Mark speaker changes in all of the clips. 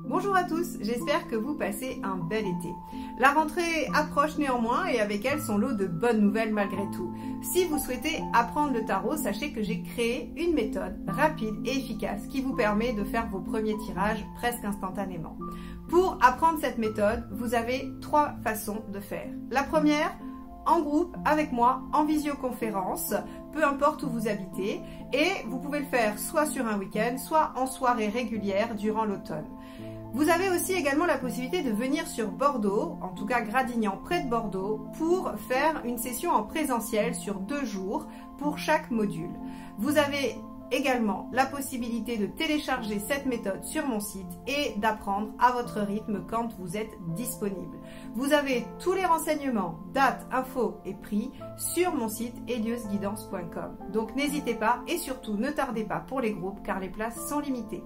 Speaker 1: Bonjour à tous, j'espère que vous passez un bel été. La rentrée approche néanmoins et avec elle son lot de bonnes nouvelles malgré tout. Si vous souhaitez apprendre le tarot, sachez que j'ai créé une méthode rapide et efficace qui vous permet de faire vos premiers tirages presque instantanément. Pour apprendre cette méthode, vous avez 3 façons de faire. La première, en groupe, avec moi, en visioconférence, peu importe où vous habitez, et vous pouvez le faire soit sur un week-end, soit en soirée régulière durant l'automne. Vous avez aussi également la possibilité de venir sur Bordeaux, en tout cas Gradignan près de Bordeaux, pour faire une session en présentiel sur 2 jours pour chaque module. Vous avez également la possibilité de télécharger cette méthode sur mon site et d'apprendre à votre rythme quand vous êtes disponible. Vous avez tous les renseignements, dates, infos et prix sur mon site eliosguidance.com. Donc n'hésitez pas et surtout ne tardez pas pour les groupes car les places sont limitées.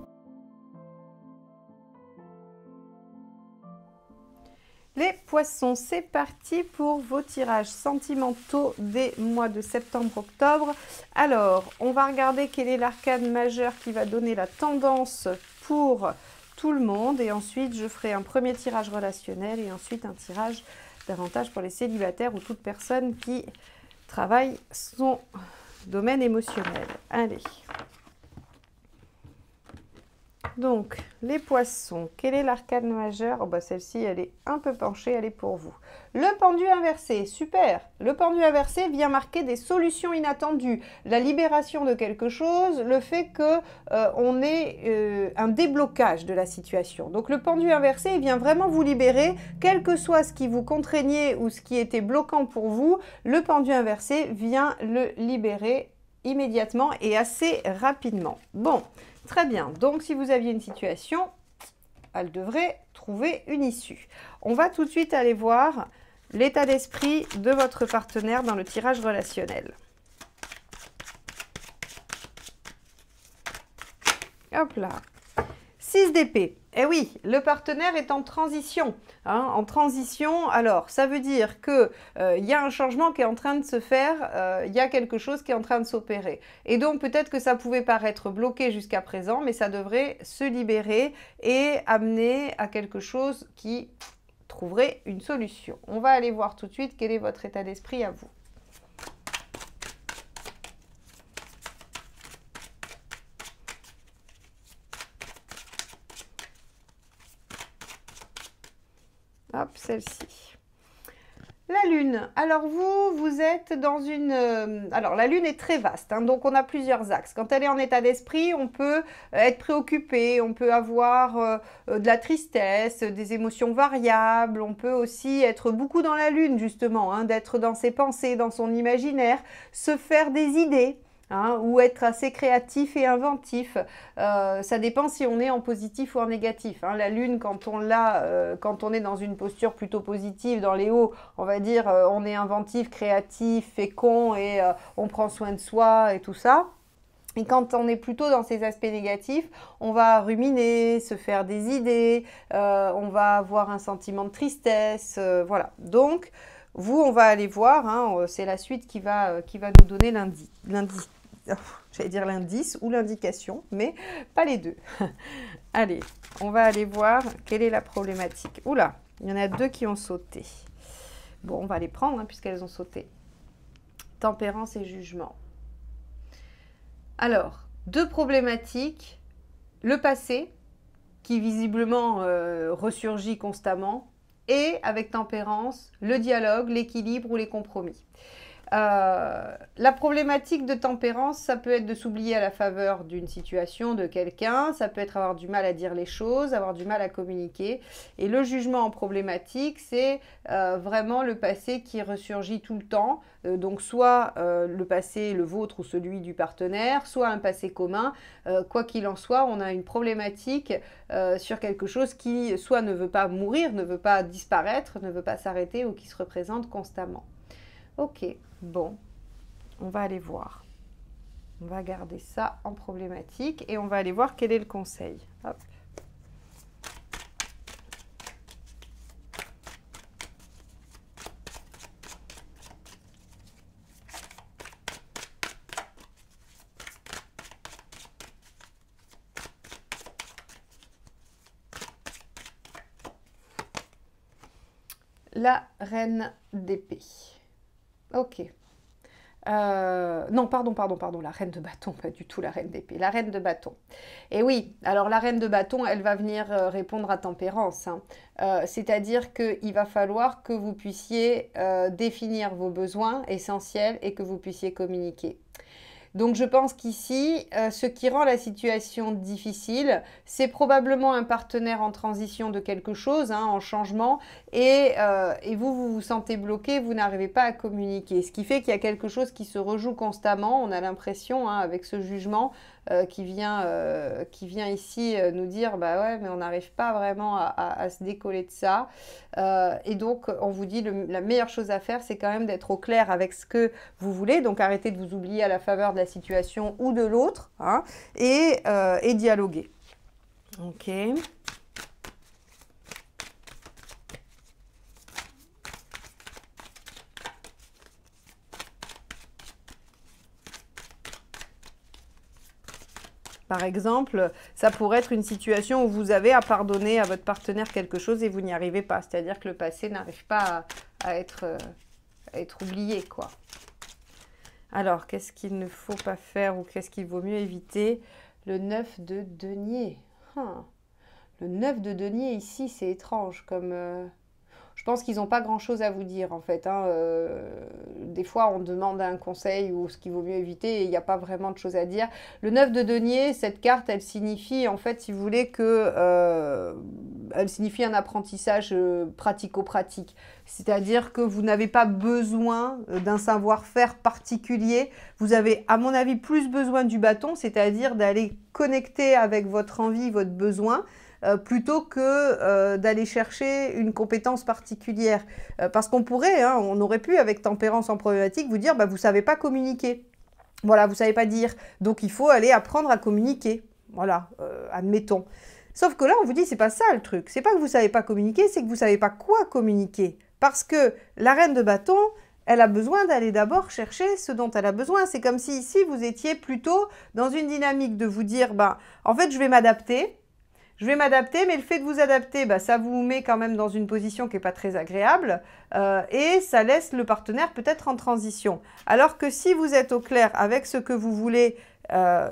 Speaker 1: Les poissons, c'est parti pour vos tirages sentimentaux des mois de septembre-octobre. Alors, on va regarder quel est l'arcane majeur qui va donner la tendance pour tout le monde. Et ensuite, je ferai un premier tirage relationnel et ensuite un tirage davantage pour les célibataires ou toute personne qui travaille son domaine émotionnel. Allez. Donc, les poissons, quel est l'arcane majeur? Oh bah celle-ci, elle est un peu penchée, elle est pour vous. Le pendu inversé, super. Le pendu inversé vient marquer des solutions inattendues, la libération de quelque chose, le fait que on ait un déblocage de la situation. Donc le pendu inversé, il vient vraiment vous libérer, quel que soit ce qui vous contraignait ou ce qui était bloquant pour vous, le pendu inversé vient le libérer immédiatement et assez rapidement. Bon. Très bien, donc si vous aviez une situation, elle devrait trouver une issue. On va tout de suite aller voir l'état d'esprit de votre partenaire dans le tirage relationnel. Hop là, 6 d'épée. Eh oui, le partenaire est en transition. En transition, alors ça veut dire que y a un changement qui est en train de se faire, il y a quelque chose qui est en train de s'opérer. Et donc peut-être que ça pouvait paraître bloqué jusqu'à présent, mais ça devrait se libérer et amener à quelque chose qui trouverait une solution. On va aller voir tout de suite quel est votre état d'esprit à vous. Hop, celle-ci. La Lune. Alors vous êtes dans une... alors la Lune est très vaste, donc on a plusieurs axes. Quand elle est en état d'esprit, on peut être préoccupé, on peut avoir de la tristesse, des émotions variables, on peut aussi être beaucoup dans la Lune justement, d'être dans ses pensées, dans son imaginaire, se faire des idées. Ou être assez créatif et inventif. Ça dépend si on est en positif ou en négatif. La Lune, quand on l'a, quand on est dans une posture plutôt positive, dans les hauts, on va dire on est inventif, créatif, fécond et on prend soin de soi et tout ça. Et quand on est plutôt dans ces aspects négatifs, on va ruminer, se faire des idées, on va avoir un sentiment de tristesse, voilà. Donc, vous, on va aller voir, c'est la suite qui va nous donner j'allais dire l'indice ou l'indication, mais pas les deux. Allez, on va aller voir quelle est la problématique. Oula, il y en a 2 qui ont sauté. Bon, on va les prendre puisqu'elles ont sauté. Tempérance et jugement. Alors, 2 problématiques. Le passé, qui visiblement ressurgit constamment, et avec tempérance, le dialogue, l'équilibre ou les compromis. La problématique de tempérance, ça peut être de s'oublier à la faveur d'une situation, de quelqu'un, ça peut être avoir du mal à dire les choses, avoir du mal à communiquer. Et le jugement en problématique, c'est vraiment le passé qui ressurgit tout le temps. Donc soit le passé, le vôtre ou celui du partenaire, soit un passé commun. Quoi qu'il en soit, on a une problématique sur quelque chose qui soit ne veut pas mourir, ne veut pas disparaître, ne veut pas s'arrêter ou qui se représente constamment. Ok, bon, on va aller voir. On va garder ça en problématique et on va aller voir quel est le conseil. Hop. La reine d'épée. Ok. Non, pardon, la reine de bâton, pas du tout la reine d'épée, la reine de bâton. Et oui, alors la reine de bâton, elle va venir répondre à tempérance, hein. C'est-à-dire qu'il va falloir que vous puissiez définir vos besoins essentiels et que vous puissiez communiquer. Donc je pense qu'ici, ce qui rend la situation difficile, c'est probablement un partenaire en transition de quelque chose, hein, en changement, et vous vous sentez bloqué, vous n'arrivez pas à communiquer. Ce qui fait qu'il y a quelque chose qui se rejoue constamment, on a l'impression, hein, avec ce jugement, qui vient ici nous dire, bah ouais, mais on n'arrive pas vraiment à se décoller de ça. Et donc, on vous dit, la meilleure chose à faire, c'est quand même d'être au clair avec ce que vous voulez. Donc, arrêtez de vous oublier à la faveur de la situation ou de l'autre, hein, et dialoguer. Ok. Par exemple, ça pourrait être une situation où vous avez à pardonner à votre partenaire quelque chose et vous n'y arrivez pas. C'est-à-dire que le passé n'arrive pas à être oublié, quoi. Alors, qu'est-ce qu'il ne faut pas faire ou qu'est-ce qu'il vaut mieux éviter? Le 9 de denier. Le 9 de denier, ici, c'est étrange comme... Je pense qu'ils n'ont pas grand-chose à vous dire, en fait, hein. Des fois, on demande un conseil ou ce qu'il vaut mieux éviter et il n'y a pas vraiment de choses à dire. Le 9 de denier, cette carte, elle signifie, en fait, si vous voulez, elle signifie un apprentissage pratico-pratique. C'est-à-dire que vous n'avez pas besoin d'un savoir-faire particulier. Vous avez, à mon avis, plus besoin du bâton, c'est-à-dire d'aller connecter avec votre envie, votre besoin, plutôt que d'aller chercher une compétence particulière. Parce qu'on pourrait, hein, on aurait pu, avec tempérance en problématique, vous dire, bah, vous ne savez pas communiquer. Voilà, vous ne savez pas dire. Donc, il faut aller apprendre à communiquer. Voilà, admettons. Sauf que là, on vous dit, c'est pas ça le truc. C'est pas que vous ne savez pas communiquer, c'est que vous ne savez pas quoi communiquer. Parce que la reine de bâton, elle a besoin d'aller d'abord chercher ce dont elle a besoin. C'est comme si ici, vous étiez plutôt dans une dynamique de vous dire, bah, en fait, je vais m'adapter. Je vais m'adapter, mais le fait de vous adapter, bah, ça vous met quand même dans une position qui n'est pas très agréable et ça laisse le partenaire peut-être en transition. Alors que si vous êtes au clair avec ce que vous voulez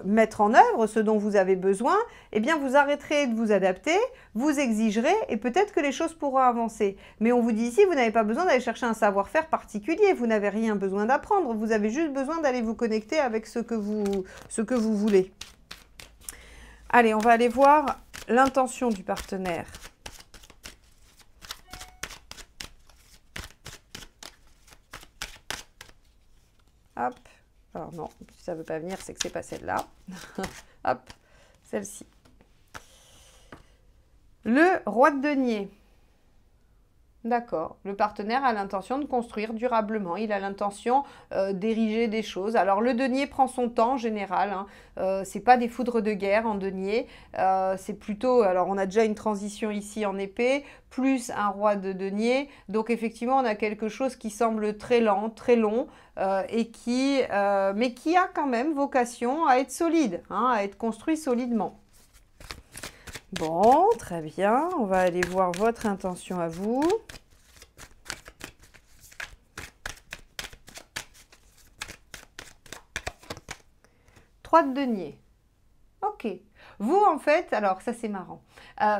Speaker 1: mettre en œuvre, ce dont vous avez besoin, eh bien vous arrêterez de vous adapter, vous exigerez et peut-être que les choses pourront avancer. Mais on vous dit ici, vous n'avez pas besoin d'aller chercher un savoir-faire particulier, vous n'avez rien besoin d'apprendre, vous avez juste besoin d'aller vous connecter avec ce que vous voulez. Allez, on va aller voir l'intention du partenaire. Hop. Alors non, si ça ne veut pas venir, c'est que ce n'est pas celle-là. Hop, celle-ci. Le roi de denier. D'accord. Le partenaire a l'intention de construire durablement. Il a l'intention d'ériger des choses. Alors, le denier prend son temps en général, hein. C'est pas des foudres de guerre en denier. C'est plutôt... Alors, on a déjà une transition ici en épée, plus un roi de denier. Donc, effectivement, on a quelque chose qui semble très lent, très long, mais qui a quand même vocation à être solide, hein, à être construit solidement. Bon, très bien. On va aller voir votre intention à vous. Trois de denier. Ok. Vous, en fait, alors ça c'est marrant.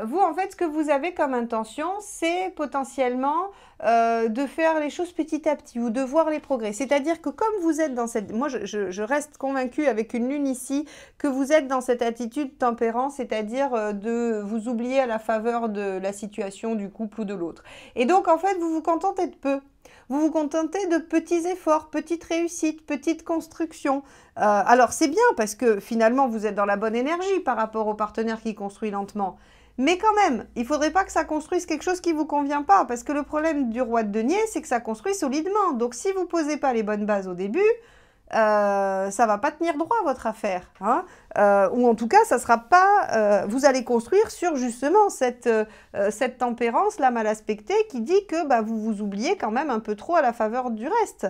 Speaker 1: Vous, en fait, ce que vous avez comme intention, c'est potentiellement de faire les choses petit à petit ou de voir les progrès. C'est-à-dire que comme vous êtes dans cette... Moi, je reste convaincue avec une lune ici que vous êtes dans cette attitude tempérance, c'est-à-dire de vous oublier à la faveur de la situation du couple ou de l'autre. Et donc, en fait, vous vous contentez de peu. Vous vous contentez de petits efforts, petites réussites, petites constructions. Alors, c'est bien parce que finalement, vous êtes dans la bonne énergie par rapport au partenaire qui construit lentement. Mais quand même, il ne faudrait pas que ça construise quelque chose qui ne vous convient pas. Parce que le problème du roi de denier, c'est que ça construit solidement. Donc, si vous ne posez pas les bonnes bases au début, ça ne va pas tenir droit votre affaire. Hein, ou en tout cas, ça sera pas, vous allez construire sur justement cette tempérance-là mal aspectée qui dit que bah, vous vous oubliez quand même un peu trop à la faveur du reste.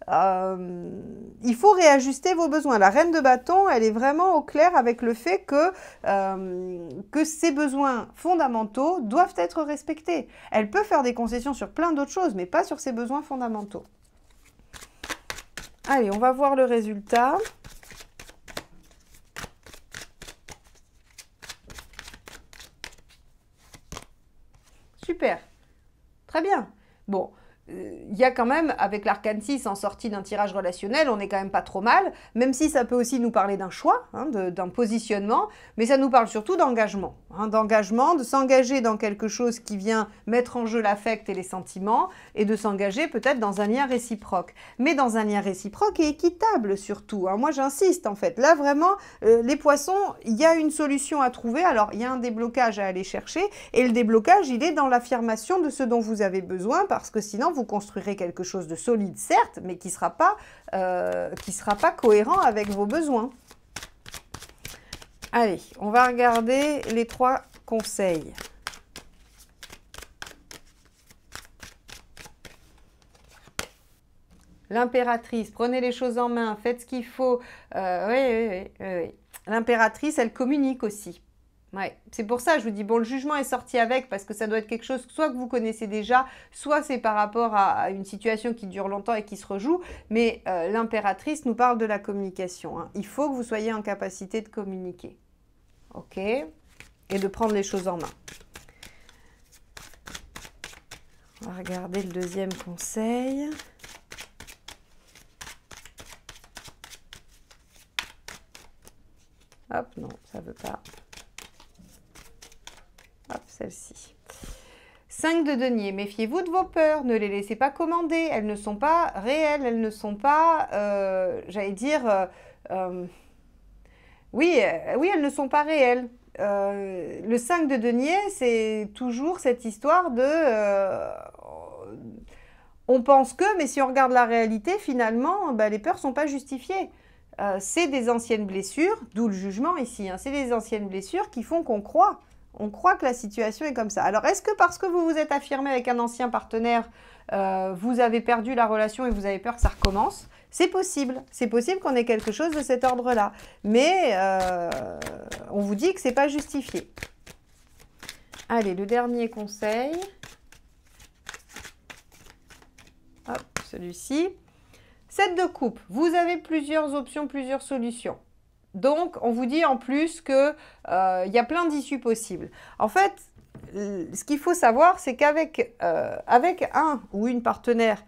Speaker 1: Il faut réajuster vos besoins. La reine de bâton, elle est vraiment au clair avec le fait que ces besoins fondamentaux doivent être respectés. Elle peut faire des concessions sur plein d'autres choses, mais pas sur ses besoins fondamentaux. Allez, on va voir le résultat. Super, très bien. Bon. Il y a quand même, avec l'arcane 6 en sortie d'un tirage relationnel, on n'est quand même pas trop mal, même si ça peut aussi nous parler d'un choix, hein, d'un positionnement, mais ça nous parle surtout d'engagement. Hein, d'engagement, de s'engager dans quelque chose qui vient mettre en jeu l'affect et les sentiments, et de s'engager peut-être dans un lien réciproque. Mais dans un lien réciproque et équitable surtout. Hein. Moi j'insiste en fait, là vraiment, les poissons, il y a une solution à trouver, alors il y a un déblocage à aller chercher, et le déblocage il est dans l'affirmation de ce dont vous avez besoin, parce que sinon vous construirez quelque chose de solide, certes, mais qui ne sera pas cohérent avec vos besoins. Allez, on va regarder les 3 conseils. L'impératrice, prenez les choses en main, faites ce qu'il faut. Oui. L'impératrice, elle communique aussi. Ouais, c'est pour ça, je vous dis, bon, le jugement est sorti avec, parce que ça doit être quelque chose, soit que vous connaissez déjà, soit c'est par rapport à une situation qui dure longtemps et qui se rejoue, mais l'impératrice nous parle de la communication. Hein. Il faut que vous soyez en capacité de communiquer, ok? Et de prendre les choses en main. On va regarder le deuxième conseil. Hop, non, ça ne veut pas. Hop, celle-ci. 5 de denier, méfiez-vous de vos peurs, ne les laissez pas commander, elles ne sont pas réelles, elles ne sont pas, j'allais dire, oui, elles ne sont pas réelles. Le 5 de denier, c'est toujours cette histoire de... on pense que, mais si on regarde la réalité, finalement, bah, les peurs ne sont pas justifiées. C'est des anciennes blessures, d'où le jugement ici, hein, c'est des anciennes blessures qui font qu'on croit. On croit que la situation est comme ça. Alors, est-ce que parce que vous vous êtes affirmé avec un ancien partenaire, vous avez perdu la relation et vous avez peur que ça recommence? C'est possible. C'est possible qu'on ait quelque chose de cet ordre-là. Mais on vous dit que ce n'est pas justifié. Allez, le dernier conseil. Hop, celui-ci. 7 de coupe. Vous avez plusieurs options, plusieurs solutions. Donc, on vous dit en plus qu'il y a plein d'issues possibles. En fait, ce qu'il faut savoir, c'est qu'avec avec un ou une partenaire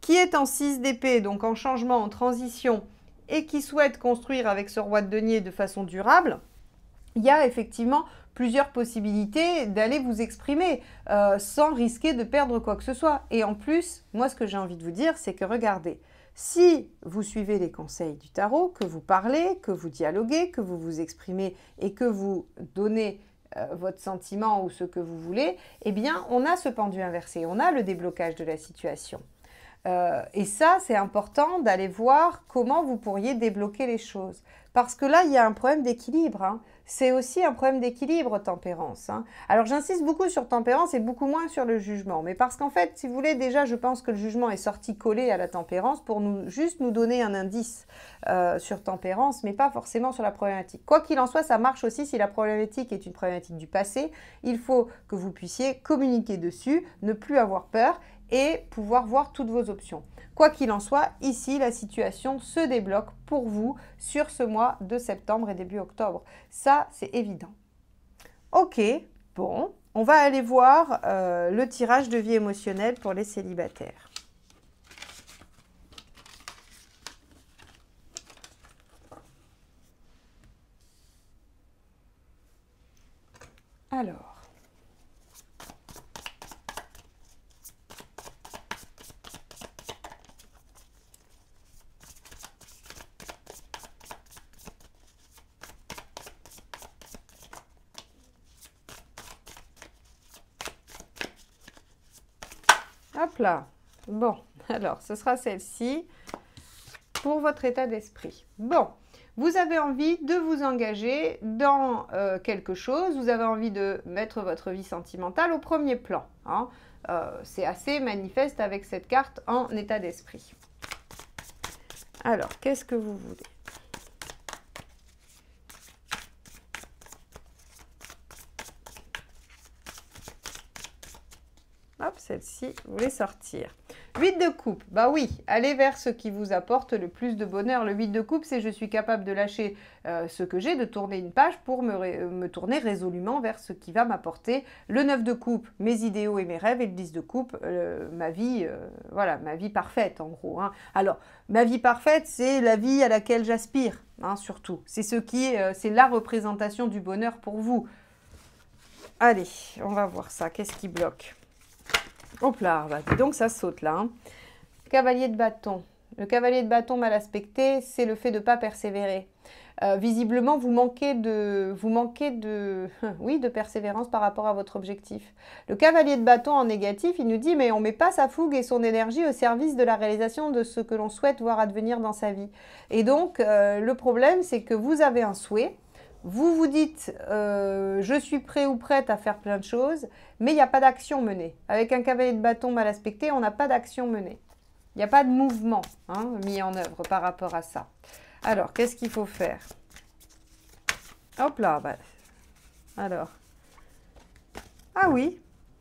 Speaker 1: qui est en 6 d'épée, donc en changement, en transition, et qui souhaite construire avec ce roi de denier de façon durable, il y a effectivement plusieurs possibilités d'aller vous exprimer sans risquer de perdre quoi que ce soit. Et en plus, moi, ce que j'ai envie de vous dire, c'est que regardez, si vous suivez les conseils du tarot, que vous parlez, que vous dialoguez, que vous vous exprimez et que vous donnez votre sentiment ou ce que vous voulez, eh bien, on a ce pendu inversé, on a le déblocage de la situation. Et ça, c'est important d'aller voir comment vous pourriez débloquer les choses. Parce que là, il y a un problème d'équilibre. Hein. C'est aussi un problème d'équilibre, tempérance. Hein. Alors, j'insiste beaucoup sur tempérance et beaucoup moins sur le jugement. Mais parce qu'en fait, si vous voulez, déjà, je pense que le jugement est sorti collé à la tempérance pour juste nous donner un indice sur tempérance, mais pas forcément sur la problématique. Quoi qu'il en soit, ça marche aussi si la problématique est une problématique du passé. Il faut que vous puissiez communiquer dessus, ne plus avoir peur et pouvoir voir toutes vos options. Quoi qu'il en soit, ici, la situation se débloque pour vous sur ce mois de septembre et début octobre. Ça, c'est évident. Ok, Bon, on va aller voir le tirage de vie émotionnelle pour les célibataires. Alors, hop là. Bon, alors, ce sera celle-ci pour votre état d'esprit. Bon, vous avez envie de vous engager dans quelque chose, vous avez envie de mettre votre vie sentimentale au premier plan. Hein. C'est assez manifeste avec cette carte en état d'esprit. Alors, qu'est-ce que vous voulez? Hop, celle-ci, vous voulez sortir. 8 de coupe, bah oui, allez vers ce qui vous apporte le plus de bonheur. Le 8 de coupe, c'est je suis capable de lâcher ce que j'ai, de tourner une page pour me tourner résolument vers ce qui va m'apporter. Le 9 de coupe, mes idéaux et mes rêves, et le 10 de coupe, ma vie, voilà, ma vie parfaite en gros. Hein. Alors, ma vie parfaite, c'est la vie à laquelle j'aspire, hein, surtout. C'est c'est la représentation du bonheur pour vous. Allez, on va voir ça, qu'est-ce qui bloque? Hop là, bah, dis donc ça saute là. Hein. Cavalier de bâton. Le cavalier de bâton mal aspecté, c'est le fait de ne pas persévérer. Visiblement, vous manquez oui, de persévérance par rapport à votre objectif. Le cavalier de bâton en négatif, il nous dit mais on ne met pas sa fougue et son énergie au service de la réalisation de ce que l'on souhaite voir advenir dans sa vie. Et donc, le problème, c'est que vous avez un souhait. Vous vous dites, je suis prêt ou prête à faire plein de choses, mais il n'y a pas d'action menée. Avec un cavalier de bâton mal aspecté, on n'a pas d'action menée. Il n'y a pas de mouvement hein, mis en œuvre par rapport à ça. Alors, qu'est-ce qu'il faut faire? Hop là, bah, alors. Ah oui,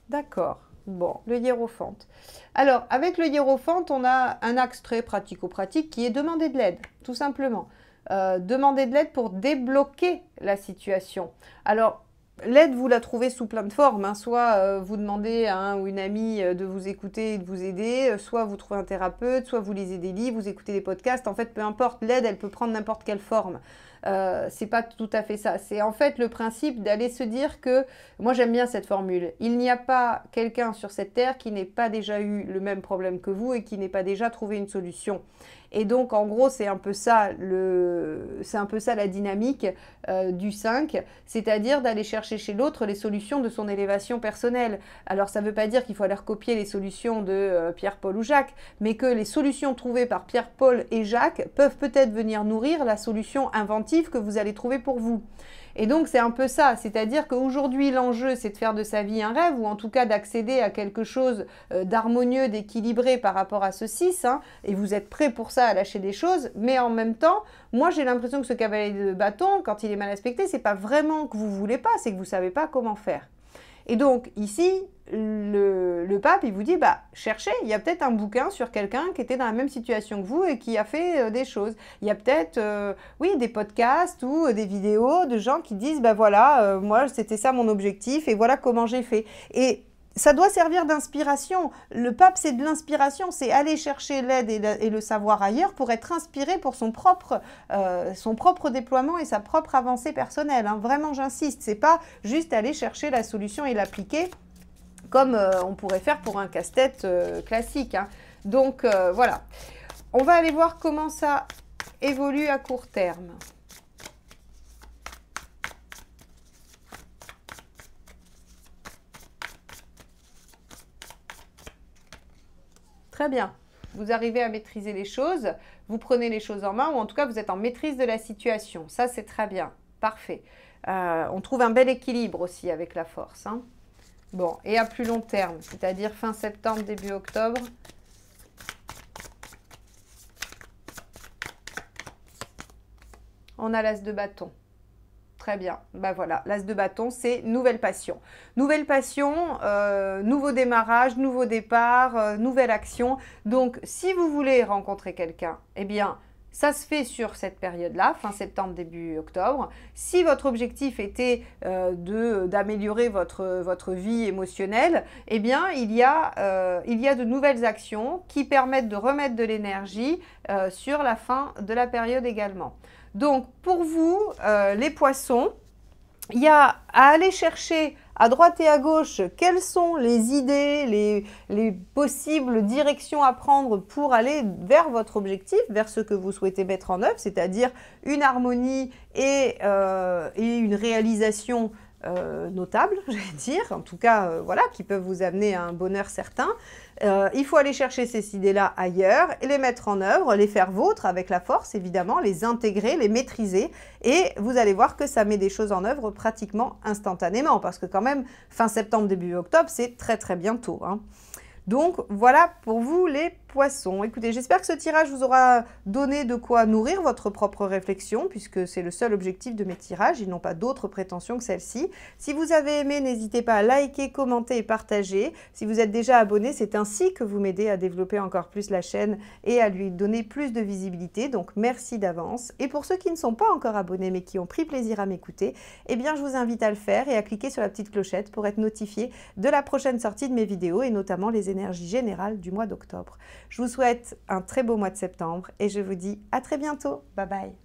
Speaker 1: d'accord. Bon, le hiérophante. Alors, avec le hiérophante, on a un axe très pratico-pratique qui est demander de l'aide, tout simplement. Demander de l'aide pour débloquer la situation. Alors, l'aide, vous la trouvez sous plein de formes. Hein. Soit vous demandez à un ou une amie de vous écouter et de vous aider, soit vous trouvez un thérapeute, soit vous lisez des livres, vous écoutez des podcasts. En fait, peu importe, l'aide, elle peut prendre n'importe quelle forme. C'est pas tout à fait ça. C'est en fait le principe d'aller se dire que, moi j'aime bien cette formule, il n'y a pas quelqu'un sur cette terre qui n'ait pas déjà eu le même problème que vous et qui n'ait pas déjà trouvé une solution. Et donc, en gros, c'est un peu ça la dynamique du 5, c'est-à-dire d'aller chercher chez l'autre les solutions de son élévation personnelle. Alors, ça ne veut pas dire qu'il faut aller recopier les solutions de Pierre, Paul ou Jacques, mais que les solutions trouvées par Pierre, Paul et Jacques peuvent peut-être venir nourrir la solution inventive que vous allez trouver pour vous. Et donc, c'est un peu ça, c'est-à-dire qu'aujourd'hui, l'enjeu, c'est de faire de sa vie un rêve, ou en tout cas d'accéder à quelque chose d'harmonieux, d'équilibré par rapport à ce 6, hein, et vous êtes prêt pour ça à lâcher des choses, mais en même temps, moi, j'ai l'impression que ce cavalier de bâton, quand il est mal aspecté, c'est pas vraiment que vous voulez pas, c'est que vous savez pas comment faire. Et donc, ici, le pape, il vous dit, bah, cherchez, il y a peut-être un bouquin sur quelqu'un qui était dans la même situation que vous et qui a fait des choses. Il y a peut-être, oui, des podcasts ou des vidéos de gens qui disent, bah voilà, moi, c'était ça mon objectif et voilà comment j'ai fait. Et ça doit servir d'inspiration. Le pape, c'est de l'inspiration, c'est aller chercher l'aide et le savoir ailleurs pour être inspiré pour son propre déploiement et sa propre avancée personnelle. Hein. Vraiment, j'insiste, c'est pas juste aller chercher la solution et l'appliquer comme on pourrait faire pour un casse-tête classique. Hein. Donc, voilà. On va aller voir comment ça évolue à court terme. Très bien. Vous arrivez à maîtriser les choses, vous prenez les choses en main, ou en tout cas, vous êtes en maîtrise de la situation. Ça, c'est très bien. Parfait. On trouve un bel équilibre aussi avec la force. Hein. Bon, et à plus long terme, c'est-à-dire fin septembre, début octobre. On a l'as de bâton. Très bien, ben voilà, l'as de bâton, c'est nouvelle passion. Nouvelle passion, nouveau démarrage, nouveau départ, nouvelle action. Donc, si vous voulez rencontrer quelqu'un, eh bien, Ça se fait sur cette période-là, fin septembre, début octobre. Si votre objectif était d'améliorer votre vie émotionnelle, eh bien, il y a de nouvelles actions qui permettent de remettre de l'énergie sur la fin de la période également. Donc, pour vous, les poissons, il y a à aller chercher à droite et à gauche quelles sont les idées, les possibles directions à prendre pour aller vers votre objectif, vers ce que vous souhaitez mettre en œuvre, c'est-à-dire une harmonie et une réalisation notable, j'allais dire, en tout cas, voilà, qui peuvent vous amener à un bonheur certain. Il faut aller chercher ces idées-là ailleurs et les mettre en œuvre, les faire vôtres avec la force, évidemment, les intégrer, les maîtriser, et vous allez voir que ça met des choses en œuvre pratiquement instantanément, parce que quand même, fin septembre, début octobre, c'est très très bientôt, hein. Donc, voilà pour vous les poissons. Écoutez, j'espère que ce tirage vous aura donné de quoi nourrir votre propre réflexion, puisque c'est le seul objectif de mes tirages. Ils n'ont pas d'autres prétentions que celle-ci. Si vous avez aimé, n'hésitez pas à liker, commenter et partager. Si vous êtes déjà abonné, c'est ainsi que vous m'aidez à développer encore plus la chaîne et à lui donner plus de visibilité. Donc, merci d'avance. Et pour ceux qui ne sont pas encore abonnés, mais qui ont pris plaisir à m'écouter, eh bien, je vous invite à le faire et à cliquer sur la petite clochette pour être notifié de la prochaine sortie de mes vidéos et notamment les énergies générales du mois d'octobre. Je vous souhaite un très beau mois de septembre et je vous dis à très bientôt. Bye bye.